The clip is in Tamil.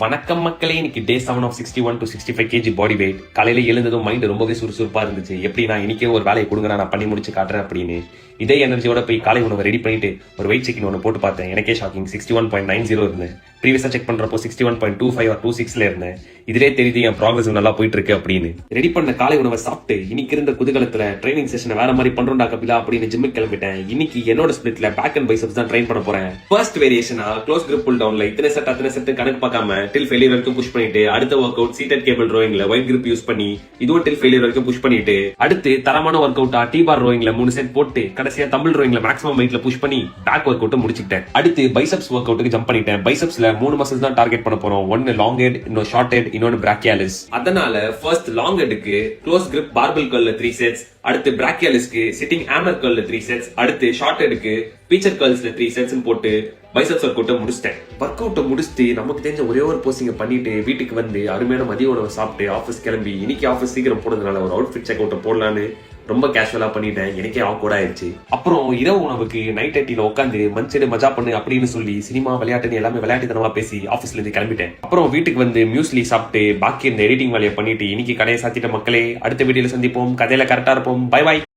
வணக்கம் மக்களே, இன்னைக்கு day 7 of 61 to 65 kg body weight. காலையில எழுந்ததும் மைண்ட் ரொம்பவே சுறுசுறுப்பா இருந்துச்சு. எப்படி நான் இன்னைக்கே ஒரு வேலையை கொடுங்க, நான் பண்ணி முடிச்சு காட்டுறேன் அப்படின்னு இதே எனர்ஜியோட போய் காலை உணவை ரெடி பண்ணிட்டு ஒரு வெயிட் செக்கிங் ஒன்று போட்டு பார்த்தேன். எனக்கே ஷாக்கிங், 61.90 இருந்தேன். ப்ரீவியஸா செக் பண்றப்போ 61.25 or 26ல இருந்தேன். இதுவே தெரியுது என் ப்ராக்ரஸ் நல்லா போயிட்டு இருக்கு அப்படின்னு. ரெடி பண்ண காலை உணவை சாப்பிட்டு இன்னைக்கு இருந்த குதூகலத்துல ட்ரைனிங் செஷனை வேற மாதிரி பண்றோம்டா கபிலா அப்படின்னு ஜிம்முக்கு கிளம்பிட்டேன். இன்னைக்கு என்னோட ஸ்பிளிட்ல பேக் அண்ட் பைசப்ஸ் தான் ட்ரைன் பண்ண போறேன். ஃபர்ஸ்ட் வேரியேஷனா க்ளோஸ் கிரிப் புல் டவுன்ல இத்தனை செட் கணக்கு பார்க்காம டில் ஃபெயிலியர் வரைக்கும் புஷ் பண்ணிட்டு, அடுத்த ஒர்க் அவுட் சீட்டட் கேபிள் ரோயிங்ல ஒயிட் கிரிப் யூஸ் பண்ணி இதுவும் டில் ஃபெயிலியர் வரைக்கும் புஷ் பண்ணிட்டு, அடுத்து தரமான ஒர்க் அவுட்டா டி பார் ரோயிங்ல 3 செட் போட்டு கடைசியா தமிழ் ரோயிங்ல மேக்ஸிமம் வெயிட்ல புஷ் பண்ணி பேக் ஒர்க் அவுட் முடிச்சிட்டேன். அடுத்து பைசப்ஸ் ஒர்க் அவுட்டுக்கு ஜம்ப் பண்ணிட்டேன். பைசப்ஸ்ல 3 மசில்ஸ் தான் டார்கெட் பண்ண போறோம். ஒன்னு லாங் ஹெட், இன்னொரு ஷார்ட் ஹெட், இன்னொன்னு பிராக்கியாலிஸ். அதனால ஃபர்ஸ்ட் லாங் ஹெட்க்கு க்ளோஸ் கிரிப் பார்பல் கர்ல்ல 3 செட்ஸ், அடுத்து பிராக்கியாலிஸ்க்கு சிட்டிங் ஹேமர் கர்ல்ல 3 செட்ஸ், அடுத்து ஷார்ட் ஹெட்க்கு பீச்சர் கர்ல்ஸ்ல 3 செட்ஸ் போட்டு பைசப்ஸ் ஒர்க் அவுட்டை முடிச்சிட்டேன். ஒர்க் அவுட்டை முடிச்சுட்டு நமக்கு தெரிஞ்ச ஒரே ஒரு போசிங்க பண்ணிட்டு வீட்டுக்கு வந்து அருமையான மதிய உணவை சாப்பிட்டு ஆஃபீஸ் கிளம்பி, இன்னைக்கு ஆஃபீஸ் சீக்கிரம் போனதுனால ஒரு அவுட்ஃபிட் செக் அவுட்டை போடலான்னு ரொம்ப கேஷுவலா பண்ணிட்டேன். எனக்கே ஆக்வர்ட் ஆயிடுச்சு. அப்புறம் இரவு உணவுக்கு நைட் ஐட்டில உட்காந்து மஞ்சள் மஜா பண்ணு அப்படின்னு சொல்லி சினிமா விளையாட்டுன்னு எல்லாமே விளையாட்டுத்தனமா பேசி ஆஃபீஸ்ல இருந்து கிளம்பிட்டேன். அப்புறம் வீட்டுக்கு வந்து மியூஸ்லி சாப்பிட்டு பாக்கி இருந்த எடிட்டிங் வேலையை பண்ணிட்டு இன்னைக்கு கடையை சாத்திட்ட மக்களே. அடுத்த வீடியோல சந்திப்போம். கதையில கரெக்டா இருப்போம். Bye bye.